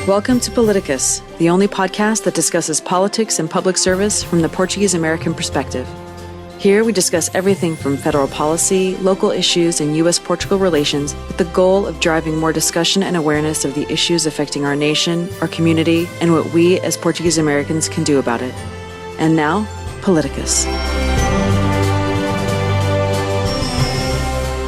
Welcome to Politicus, the only podcast that discusses politics and public service from the Portuguese-American perspective. Here we discuss everything from federal policy, local issues, and U.S.-Portugal relations with the goal of driving more discussion and awareness of the issues affecting our nation, our community, and what we as Portuguese-Americans can do about it. And now, Politicus.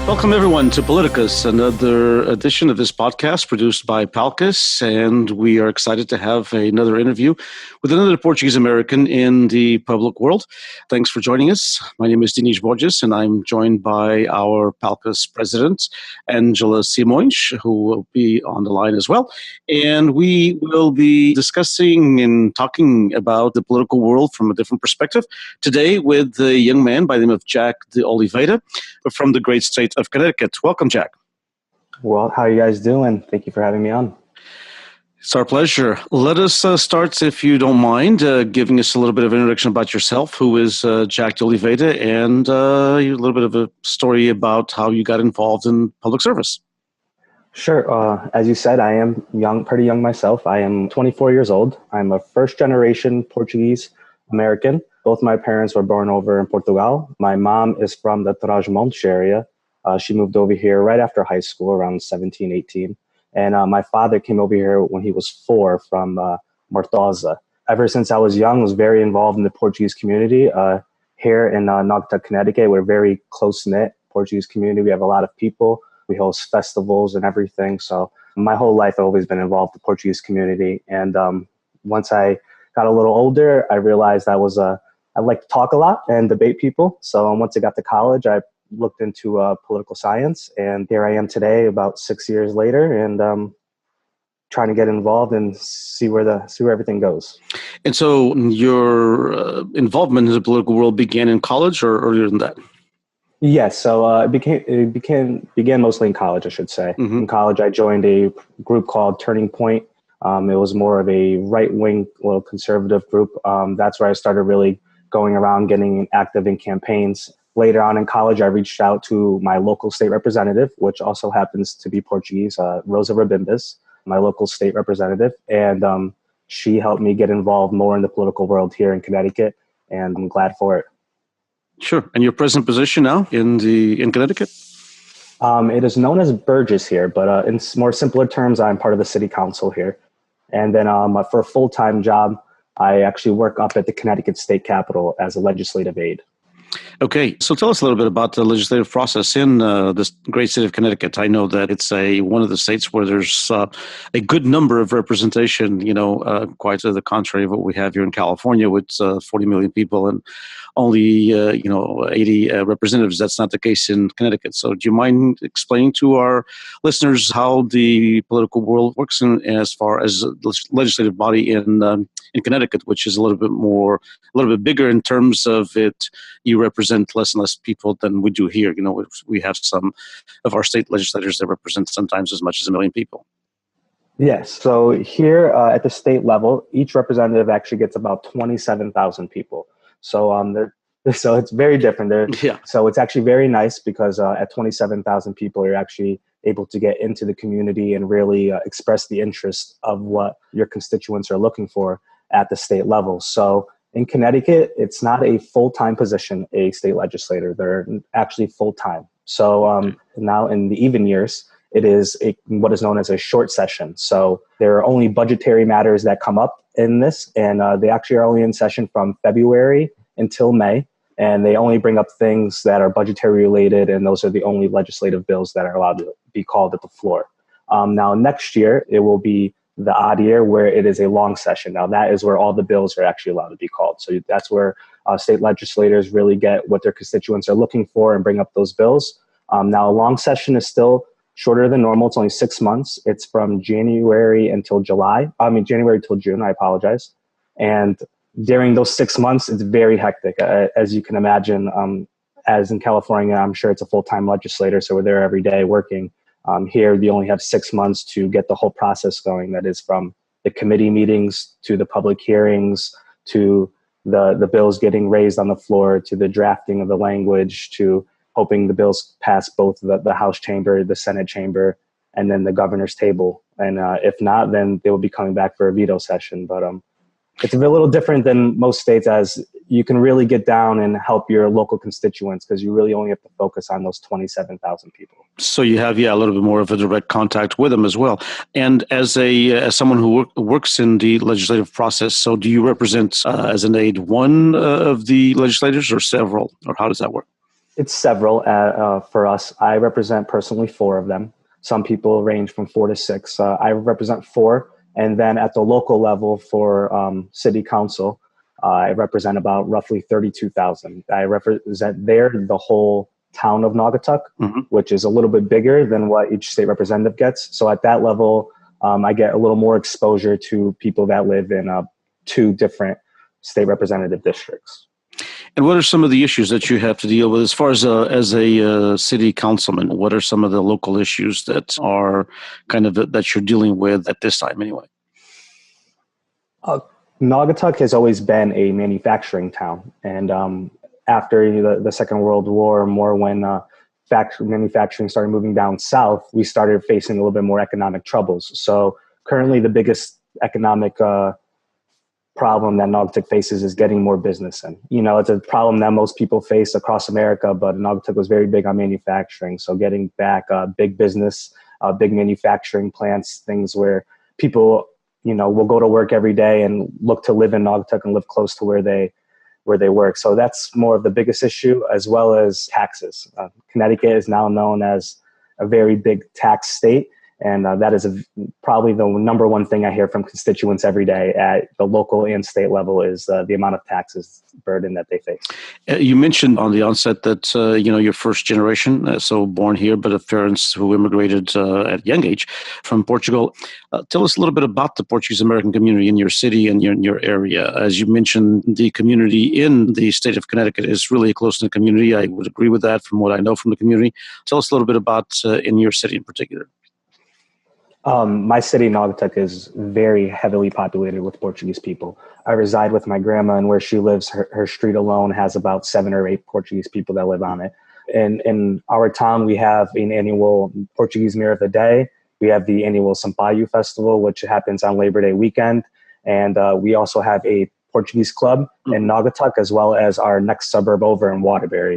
Welcome, everyone, to Politicus, another edition of this podcast produced by PALCUS, and we are excited to have another interview with another Portuguese-American in the public world. Thanks for joining us. My name is Burgess, and I'm joined by our PALCUS president, Angela Simões, who will be on the line as well. And we will be discussing and talking about the political world from a different perspective today with a young man by the name of Jack DeOliveira from the great state of Connecticut. Welcome, Jack. Well, how are you guys doing? Thank you for having me on. It's our pleasure. Let us start, if you don't mind, giving us a little bit of introduction about yourself. Who is Jack DeOliveira, and a little bit of a story about how you got involved in public service. Sure. As you said, I am pretty young myself. I am 24 years old. I'm a first-generation Portuguese-American. Both my parents were born over in Portugal. My mom is from the Trás-os-Montes area. She moved over here right after high school, around 17, 18. And my father came over here when he was 4 from Mortosa. Ever since I was young, I was very involved in the Portuguese community. Here in Naugatuck, Connecticut, we're a very close-knit Portuguese community. We have a lot of people. We host festivals and everything. So my whole life, I've always been involved in the Portuguese community. And once I got a little older, I realized I like to talk a lot and debate people. So once I got to college, I looked into political science, and here I am today, about 6 years later, and trying to get involved and see where everything goes. And so your involvement in the political world began in college, or earlier than that? Yes, so it began mostly in college, I should say. Mm-hmm. In college, I joined a group called Turning Point. It was more of a right-wing, little conservative group. That's where I started really going around, getting active in campaigns. Later on in college, I reached out to my local state representative, which also happens to be Portuguese, Rosa Rebimbas, my local state representative. And she helped me get involved more in the political world here in Connecticut, and I'm glad for it. Sure. And your present position now in Connecticut? It is known as Burgess here, but in more simpler terms, I'm part of the city council here. And then for a full-time job, I actually work up at the Connecticut State Capitol as a legislative aide. Okay, so tell us a little bit about the legislative process in this great state of Connecticut. I know that it's one of the states where there's a good number of representation, quite to the contrary of what we have here in California with 40 million people and only 80 representatives. That's not the case in Connecticut. So do you mind explaining to our listeners how the political world works as far as the legislative body in Connecticut, which is a little bit bigger in terms of it? You represent less and less people than we do here. We have some of our state legislators that represent sometimes as much as 1 million people. Yes. So here at the state level, each representative actually gets about 27,000 people. So so it's very different. Yeah. So it's actually very nice because at 27,000 people, you're actually able to get into the community and really express the interest of what your constituents are looking for at the state level. So in Connecticut, it's not a full-time position, a state legislator. They're actually full-time. So now in the even years, it is what is known as a short session. So there are only budgetary matters that come up in this, and they actually are only in session from February until May, and they only bring up things that are budgetary related, and those are the only legislative bills that are allowed to be called at the floor. Now next year, it will be the odd year where it is a long session. Now that is where all the bills are actually allowed to be called. So that's where state legislators really get what their constituents are looking for and bring up those bills. Now a long session is still shorter than normal. It's only 6 months. It's from January till June, I apologize. And during those 6 months, it's very hectic. As you can imagine, as in California, I'm sure it's a full-time legislator, so we're there every day working. Here, we only have 6 months to get the whole process going. That is from the committee meetings to the public hearings to the bills getting raised on the floor to the drafting of the language to hoping the bills pass both the House chamber, the Senate chamber, and then the governor's table And if not, then they will be coming back for a veto session. But it's a little different than most states, as you can really get down and help your local constituents because you really only have to focus on those 27,000 people. So you have, a little bit more of a direct contact with them as well. And as someone who works in the legislative process, so do you represent as an aide one of the legislators or several, or how does that work? It's several for us. I represent personally 4 of them. Some people range from 4 to 6. I represent 4. And then at the local level for city council, I represent about roughly 32,000. I represent there the whole town of Naugatuck, which is a little bit bigger than what each state representative gets. So at that level, I get a little more exposure to people that live in 2 different state representative districts. And what are some of the issues that you have to deal with as far as a city councilman? What are some of the local issues that are kind of that you're dealing with at this time anyway? Naugatuck has always been a manufacturing town. And after the Second World War, more when manufacturing started moving down south, we started facing a little bit more economic troubles. So currently the biggest economic problem that Naugatuck faces is getting more business in. It's a problem that most people face across America, but Naugatuck was very big on manufacturing. So getting back big business, big manufacturing plants, things where people, will go to work every day and look to live in Naugatuck and live close to where they work. So that's more of the biggest issue, as well as taxes. Connecticut is now known as a very big tax state. And that is probably the number one thing I hear from constituents every day at the local and state level is the amount of taxes burden that they face. You mentioned on the onset that, you're first generation, so born here, but of parents who immigrated at a young age from Portugal. Tell us a little bit about the Portuguese-American community in your city and in your area. As you mentioned, the community in the state of Connecticut is really a close-knit community. I would agree with that from what I know from the community. Tell us a little bit about in your city in particular. My city, Naugatuck, is very heavily populated with Portuguese people. I reside with my grandma, and where she lives, her street alone has about 7 or 8 Portuguese people that live on it. And in our town, we have an annual Portuguese Mayor of the Day. We have the annual Sampaio Festival, which happens on Labor Day weekend. And we also have a Portuguese club in Naugatuck, as well as our next suburb over in Waterbury,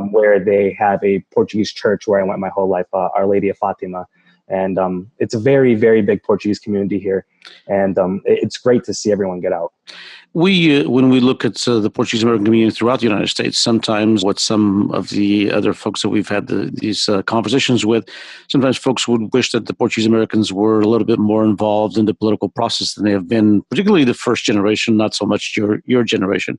where they have a Portuguese church where I went my whole life, Our Lady of Fatima. And it's a very, very big Portuguese community here. And it's great to see everyone get out. When we look at the Portuguese-American community throughout the United States, sometimes what some of the other folks that we've had these conversations with, sometimes folks would wish that the Portuguese-Americans were a little bit more involved in the political process than they have been, particularly the first generation, not so much your generation.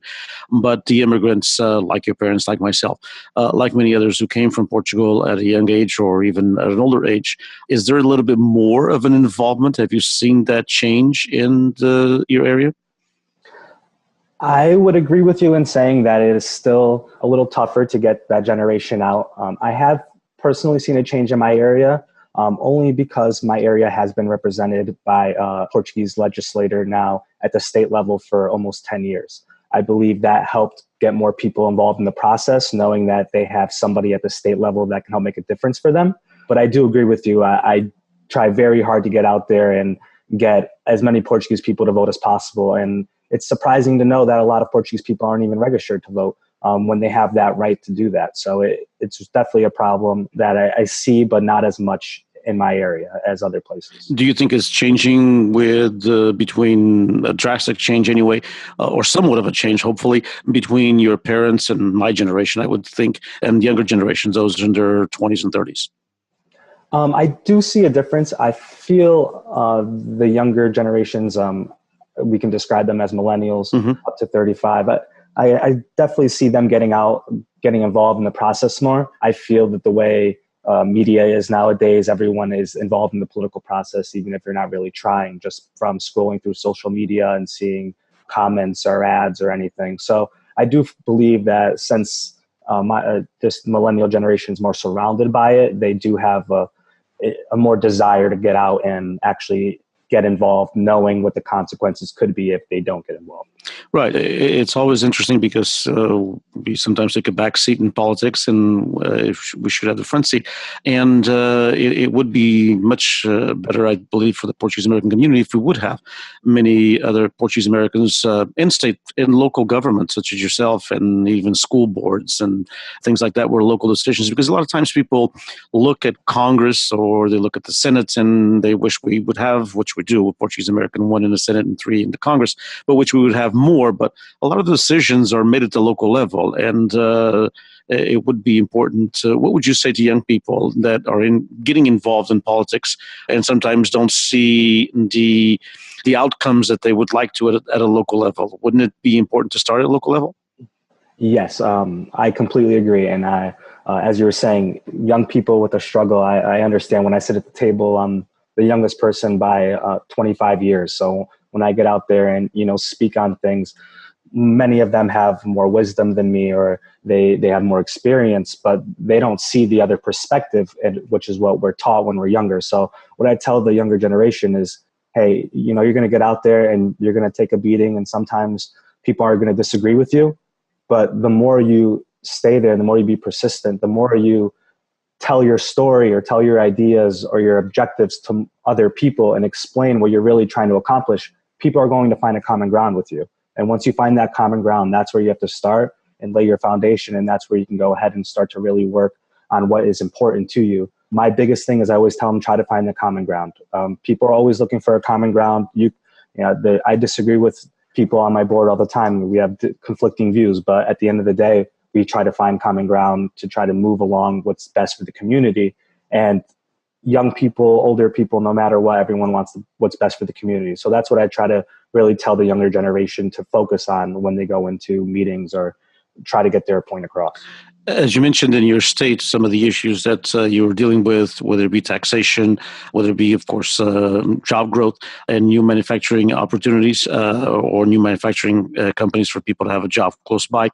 But the immigrants, like your parents, like myself, like many others who came from Portugal at a young age or even at an older age, is there a little bit more of an involvement? Have you seen that change in your area? I would agree with you in saying that it is still a little tougher to get that generation out. I have personally seen a change in my area, only because my area has been represented by a Portuguese legislator now at the state level for almost 10 years. I believe that helped get more people involved in the process, knowing that they have somebody at the state level that can help make a difference for them. But I do agree with you. I try very hard to get out there and get as many Portuguese people to vote as possible. And it's surprising to know that a lot of Portuguese people aren't even registered to vote when they have that right to do that. So it's definitely a problem that I see, but not as much in my area as other places. Do you think it's changing with between a drastic change anyway, or somewhat of a change, hopefully, between your parents and my generation, I would think, and younger generations, those in their 20s and 30s? I do see a difference. I feel the younger generations, we can describe them as millennials up to 35. I definitely see them getting out, getting involved in the process more. I feel that the way media is nowadays, everyone is involved in the political process, even if you're not really trying, just from scrolling through social media and seeing comments or ads or anything. So I do believe that since this millennial generation is more surrounded by it, they do have a more desire to get out and actually get involved, knowing what the consequences could be if they don't get involved. Right. It's always interesting because we sometimes take a back seat in politics, and we should have the front seat. And it would be much better, I believe, for the Portuguese-American community if we would have many other Portuguese-Americans in state, in local government, such as yourself, and even school boards and things like that, where local decisions. Because a lot of times people look at Congress or they look at the Senate and they wish we would have, which we do, a Portuguese-American, 1 in the Senate and 3 in the Congress, but which we would have more. But a lot of the decisions are made at the local level, and it would be important. What would you say to young people that are getting involved in politics and sometimes don't see the outcomes that they would like to at a local level? Wouldn't it be important to start at a local level? Yes, I completely agree. And as you were saying, young people with a struggle, I understand. When I sit at the table, I'm the youngest person by 25 years. So when I get out there and, speak on things, many of them have more wisdom than me, or they have more experience, but they don't see the other perspective, which is what we're taught when we're younger. So what I tell the younger generation is, hey, you're going to get out there and you're going to take a beating, and sometimes people are going to disagree with you. But the more you stay there, the more you be persistent, the more you tell your story or tell your ideas or your objectives to other people and explain what you're really trying to accomplish, people are going to find a common ground with you. And once you find that common ground, that's where you have to start and lay your foundation. And that's where you can go ahead and start to really work on what is important to you. My biggest thing is I always tell them, try to find the common ground. People are always looking for a common ground. I disagree with people on my board all the time. We have conflicting views, but at the end of the day, we try to find common ground to try to move along what's best for the community. And young people, older people, no matter what, everyone wants what's best for the community. So that's what I try to really tell the younger generation to focus on when they go into meetings or try to get their point across. As you mentioned in your state, some of the issues that you were dealing with, whether it be taxation, whether it be, of course, job growth and new manufacturing opportunities or new manufacturing companies for people to have a job close by.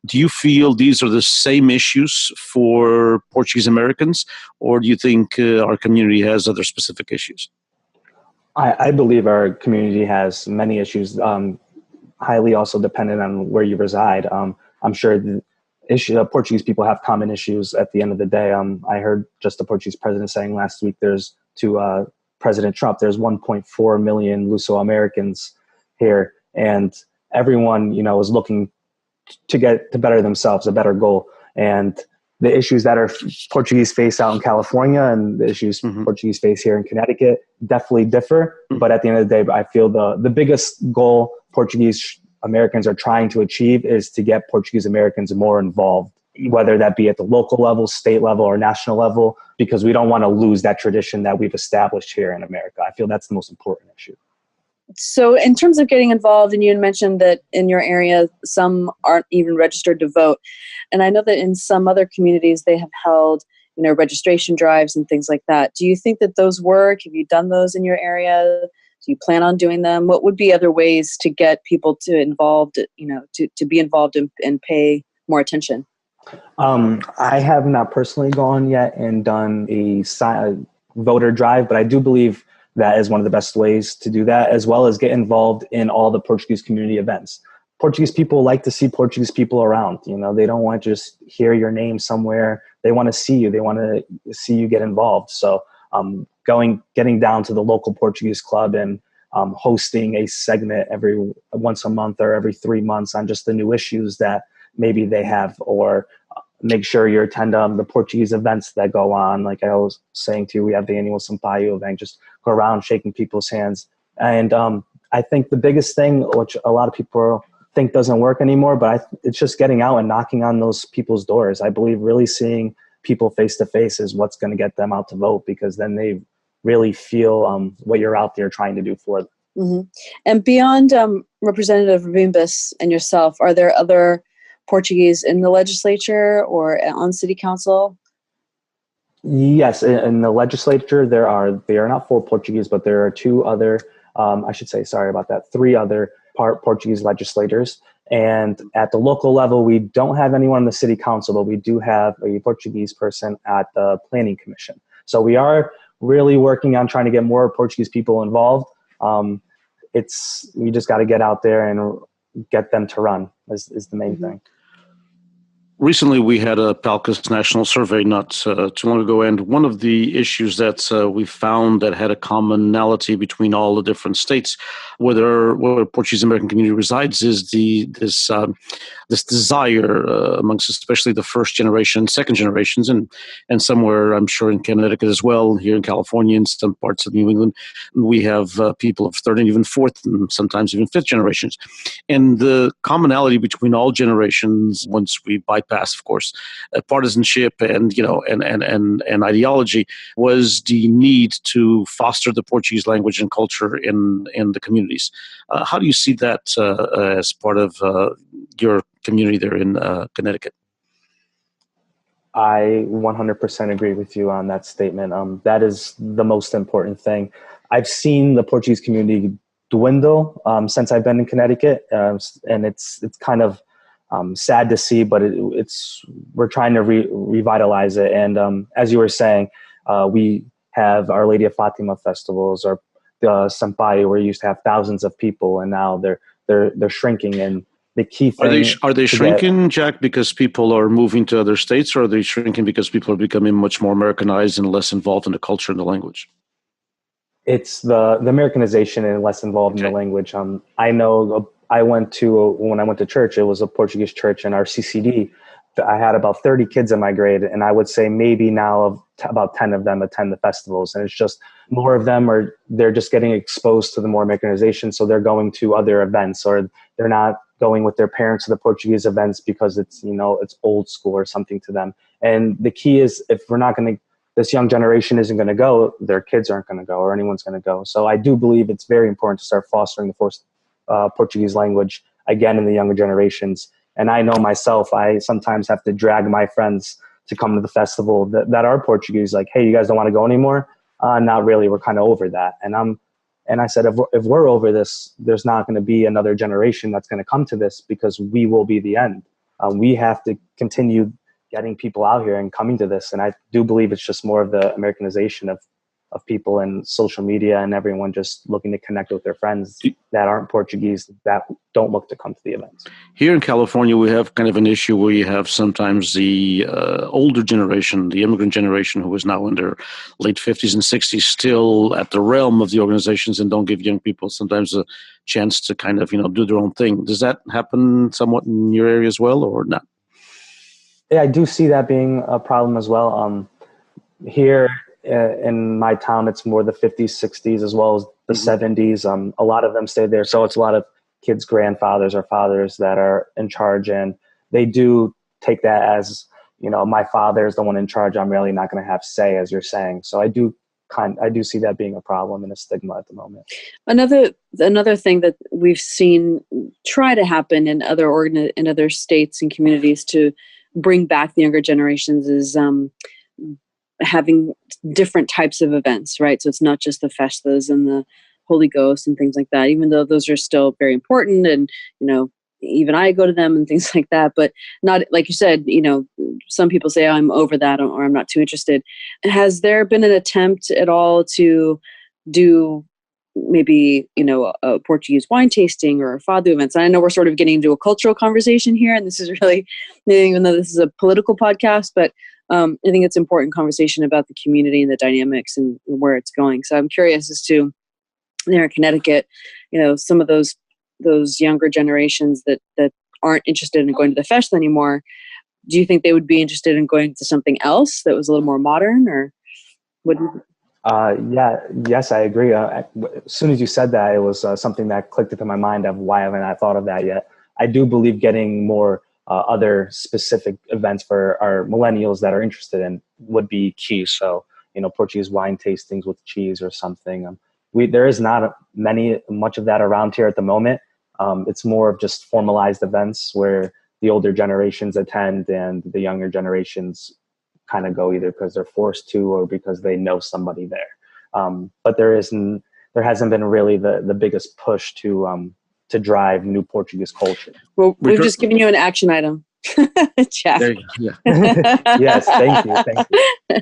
Do you feel these are the same issues for Portuguese Americans, or do you think our community has other specific issues? I believe our community has many issues, highly also dependent on where you reside. I'm sure Portuguese people have common issues at the end of the day. I heard just the Portuguese president saying last week to President Trump, there's 1.4 million Luso-Americans here, and everyone, is looking to better themselves, a better goal. And the issues that are Portuguese face out in California and the issues Portuguese face here in Connecticut definitely differ. But at the end of the day, I feel the biggest goal Portuguese Americans are trying to achieve is to get Portuguese Americans more involved, whether that be at the local level, state level, or national level, because we don't want to lose that tradition that we've established here in America. I feel that's the most important issue. So in terms of getting involved, and you had mentioned that in your area, some aren't even registered to vote. And I know that in some other communities, they have held, registration drives and things like that. Do you think that those work? Have you done those in your area? Do you plan on doing them? What would be other ways to get people to be involved and pay more attention? I have not personally gone yet and done a voter drive, but I do believe that is one of the best ways to do that, as well as get involved in all the Portuguese community events. Portuguese people like to see Portuguese people around. They don't want to just hear your name somewhere. They want to see you. They want to see you get involved. So getting down to the local Portuguese club and hosting a segment once a month or every 3 months on just the new issues that maybe they have, or make sure you attend the Portuguese events that go on. Like I was saying to you, we have the annual Sampaio event, just go around shaking people's hands. And I think the biggest thing, which a lot of people think doesn't work anymore, but it's just getting out and knocking on those people's doors. I believe really seeing people face to face is what's going to get them out to vote, because then they really feel what you're out there trying to do for them. Mm-hmm. And beyond Representative Rebimbas and yourself, are there other Portuguese in the legislature or on city council? Yes, in the legislature, they are not 4 Portuguese, but there are 2 other, three other Portuguese legislators. And at the local level, we don't have anyone in the city council, but we do have a Portuguese person at the planning commission. So we are really working on trying to get more Portuguese people involved. We just got to get out there and get them to run is the main thing. Recently, we had a PALCUS national survey not too long ago, and one of the issues that we found that had a commonality between all the different states where Portuguese-American community resides is this desire amongst especially the first generation, second generations, and somewhere, I'm sure, in Connecticut as well, here in California, in some parts of New England, we have people of third and even fourth and sometimes even fifth generations. And the commonality between all generations, once we bypass, of course, partisanship and ideology, was the need to foster the Portuguese language and culture in the communities. How do you see that as part of your community there in Connecticut? I 100% agree with you on that statement. That is the most important thing. I've seen the Portuguese community dwindle since I've been in Connecticut, and it's kind of sad to see, but we're trying to revitalize it. And as you were saying, we have Our Lady of Fatima festivals, or the Sampaio, where you used to have thousands of people, and now they're shrinking. And the key thing are they shrinking, Jack, because people are moving to other states, or are they shrinking because people are becoming much more Americanized and less involved in the culture and the language? It's the Americanization and less involved in the language. I know when I went to church, it was a Portuguese church, and our CCD, I had about 30 kids in my grade, and I would say maybe now about 10 of them attend the festivals. And it's just more of them they're just getting exposed to the more Americanization, so they're going to other events, or they're not going with their parents to the Portuguese events because it's old school or something to them. And the key is, if this young generation isn't going to go, their kids aren't going to go, or anyone's going to go. So I do believe it's very important to start fostering the Portuguese language again in the younger generations. And I know myself, I sometimes have to drag my friends to come to the festival that are Portuguese. Like, hey, you guys don't want to go anymore? Not really. We're kind of over that. And I said, if we're over this, there's not going to be another generation that's going to come to this, because we will be the end. We have to continue getting people out here and coming to this. And I do believe it's just more of the Americanization of people and social media, and everyone just looking to connect with their friends that aren't Portuguese, that don't look to come to the events. Here in California, we have kind of an issue where you have sometimes the older generation, the immigrant generation, who is now in their late 50s and 60s, still at the realm of the organizations and don't give young people sometimes a chance to kind of, do their own thing. Does that happen somewhat in your area as well, or not? Yeah, I do see that being a problem as well. Here in my town, it's more the 50s, 60s, as well as the 70s. A lot of them stay there. So it's a lot of kids' grandfathers or fathers that are in charge, and they do take that as, my father is the one in charge. I'm really not going to have say, as you're saying. So I do see that being a problem and a stigma at the moment. Another thing that we've seen try to happen in other states and communities to bring back the younger generations is having different types of events, right? So it's not just the festas and the Holy Ghost and things like that, even though those are still very important, and even I go to them and things like that, but not, like you said, some people say, oh, I'm over that, or I'm not too interested. Has there been an attempt at all to do maybe, a Portuguese wine tasting or fado events? And I know we're sort of getting into a cultural conversation here, and this is really, even though this is a political podcast, but I think it's an important conversation about the community and the dynamics and where it's going. So I'm curious as to, there in Connecticut, some of those younger generations that aren't interested in going to the fest anymore, do you think they would be interested in going to something else that was a little more modern, or what do you think? Yes, I agree. As soon as you said that, it was something that clicked into my mind of why haven't I thought of that yet. I do believe getting more other specific events for our millennials that are interested in would be key. So, Portuguese wine tastings with cheese or something. There is not much of that around here at the moment. It's more of just formalized events where the older generations attend and the younger generations kind of go either because they're forced to or because they know somebody there. But there hasn't been really the biggest push to drive new Portuguese culture. Well, we've just given you an action item, Jack. There you go. Yeah. Yes, thank you.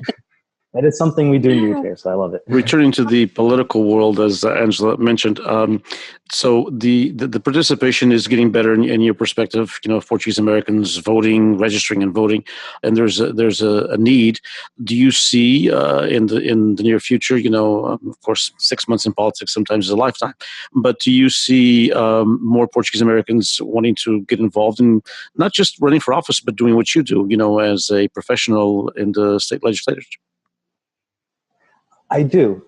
It is something we do need here, so I love it. Returning to the political world, as Angela mentioned, so the participation is getting better in your perspective. Portuguese Americans voting, registering, and voting, and there's a need. Do you see in the near future? Of course, 6 months in politics sometimes is a lifetime, but do you see more Portuguese Americans wanting to get involved in not just running for office, but doing what you do? As a professional in the state legislature. I do.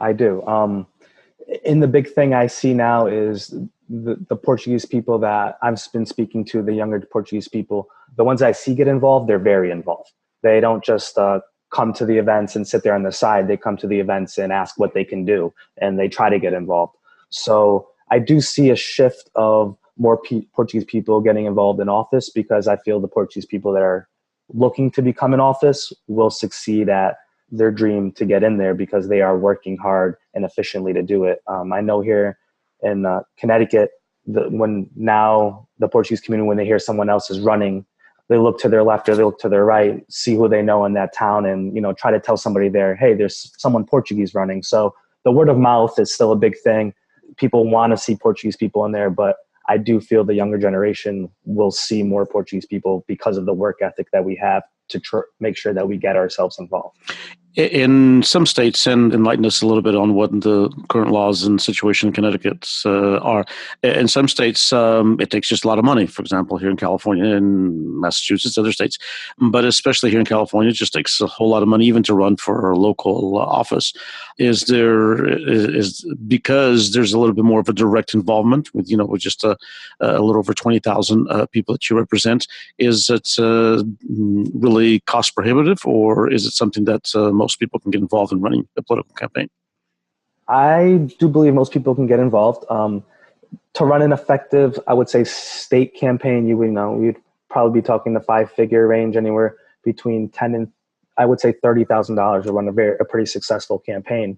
And the big thing I see now is the Portuguese people that I've been speaking to, the younger Portuguese people, the ones I see get involved, they're very involved. They don't just come to the events and sit there on the side. They come to the events and ask what they can do, and they try to get involved. So I do see a shift of more Portuguese people getting involved in office, because I feel the Portuguese people that are looking to become in office will succeed at their dream to get in there, because they are working hard and efficiently to do it. I know here in Connecticut, when now the Portuguese community, when they hear someone else is running, they look to their left or they look to their right, see who they know in that town, and try to tell somebody there, hey, there's someone Portuguese running. So the word of mouth is still a big thing. People want to see Portuguese people in there, but I do feel the younger generation will see more Portuguese people because of the work ethic that we have to make sure that we get ourselves involved. In some states, and enlighten us a little bit on what the current laws and situation in Connecticut are. In some states, it takes just a lot of money. For example, here in California and Massachusetts, other states, but especially here in California, it just takes a whole lot of money even to run for a local office. Is because there's a little bit more of a direct involvement with just a little over 20,000 people that you represent? Is it really cost prohibitive, or is it something that most people can get involved in running a political campaign? I do believe most people can get involved. To run an effective, I would say, state campaign, you'd probably be talking the 5-figure range, anywhere between $10,000 and I would say $30,000 to run a pretty successful campaign.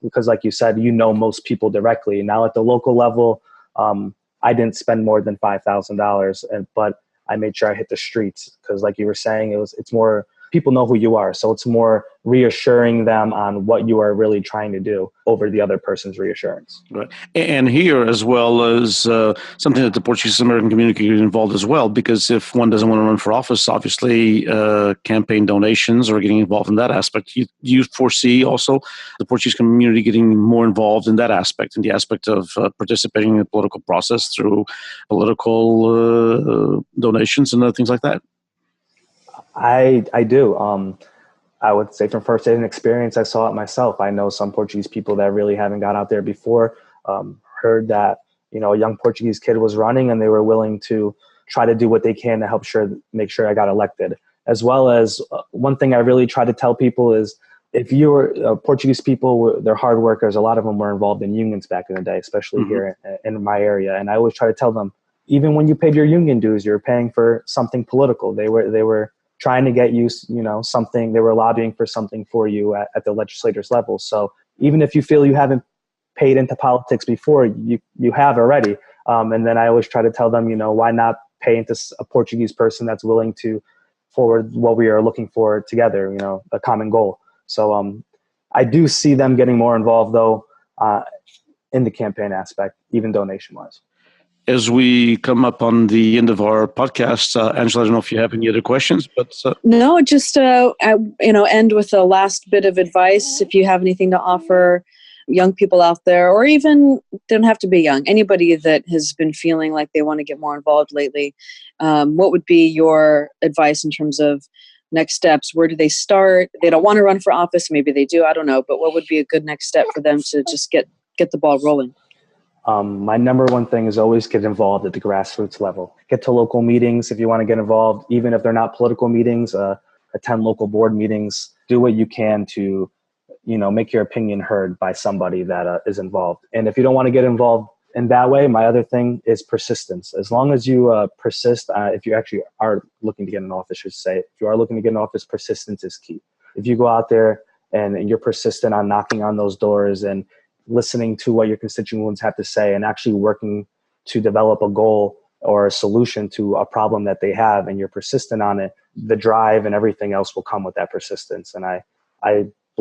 Because, like you said, most people directly. Now at the local level, I didn't spend more than $5,000, but I made sure I hit the streets, because, like you were saying, it's more. People know who you are. So it's more reassuring them on what you are really trying to do over the other person's reassurance. Right. And here, as well as something that the Portuguese-American community get involved as well, because if one doesn't want to run for office, obviously campaign donations or getting involved in that aspect, you foresee also the Portuguese community getting more involved in that aspect, in the aspect of participating in the political process through political donations and other things like that? I do. I would say from first-hand experience, I saw it myself. I know some Portuguese people that really haven't got out there before, heard that, a young Portuguese kid was running, and they were willing to try to do what they can to help make sure I got elected. As well as one thing I really try to tell people is, if you're Portuguese people, they're hard workers. A lot of them were involved in unions back in the day, especially here in my area. And I always try to tell them, even when you paid your union dues, you're paying for something political. They were trying to get you, something. They were lobbying for something for you at the legislators level. So even if you feel you haven't paid into politics before, you have already. And then I always try to tell them, why not pay into a Portuguese person that's willing to forward what we are looking for together, a common goal. So I do see them getting more involved, though, in the campaign aspect, even donation-wise. As we come up on the end of our podcast, Angela, I don't know if you have any other questions, but no, just end with the last bit of advice. If you have anything to offer young people out there, or even don't have to be young, anybody that has been feeling like they want to get more involved lately, what would be your advice in terms of next steps? Where do they start? They don't want to run for office, maybe they do, I don't know, but what would be a good next step for them to just get the ball rolling? My number one thing is always get involved at the grassroots level. Get to local meetings if you want to get involved, even if they're not political meetings. Attend local board meetings. Do what you can to, make your opinion heard by somebody that is involved. And if you don't want to get involved in that way, my other thing is persistence. As long as you persist, if you actually are looking to get in office, I should say, if you are looking to get in office, persistence is key. If you go out there and you're persistent on knocking on those doors and listening to what your constituents have to say and actually working to develop a goal or a solution to a problem that they have, and you're persistent on it, the drive and everything else will come with that persistence. And I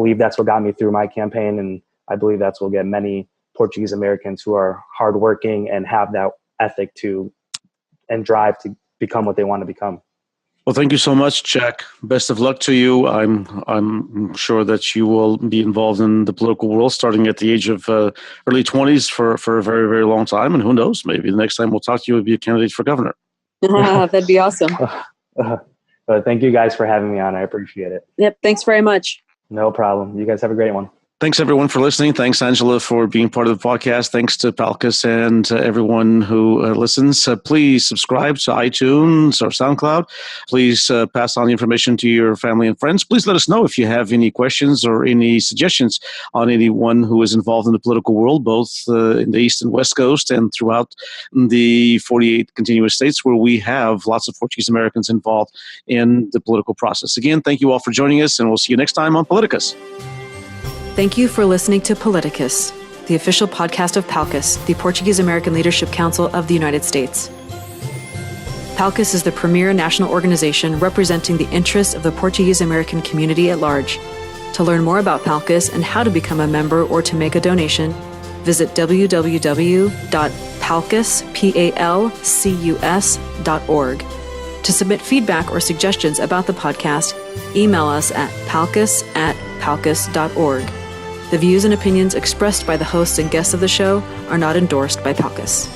believe that's what got me through my campaign. And I believe that's what will get many Portuguese Americans who are hardworking and have that ethic and drive to become what they want to become. Well, thank you so much, Jack. Best of luck to you. I'm sure that you will be involved in the political world starting at the age of early 20s for a very, very long time. And who knows, maybe the next time we'll talk to you will be a candidate for governor. That'd be awesome. Thank you guys for having me on. I appreciate it. Yep. Thanks very much. No problem. You guys have a great one. Thanks, everyone, for listening. Thanks, Angela, for being part of the podcast. Thanks to PALCUS and everyone who listens. Please subscribe to iTunes or SoundCloud. Please pass on the information to your family and friends. Please let us know if you have any questions or any suggestions on anyone who is involved in the political world, both in the East and West Coast and throughout the 48 continuous states where we have lots of Portuguese Americans involved in the political process. Again, thank you all for joining us, and we'll see you next time on PALITICUS. Thank you for listening to Politicus, the official podcast of PALCUS, the Portuguese-American Leadership Council of the United States. PALCUS is the premier national organization representing the interests of the Portuguese-American community at large. To learn more about PALCUS and how to become a member or to make a donation, visit www.palcus.org. To submit feedback or suggestions about the podcast, email us at palcus@palcus.org. The views and opinions expressed by the hosts and guests of the show are not endorsed by PALCUS.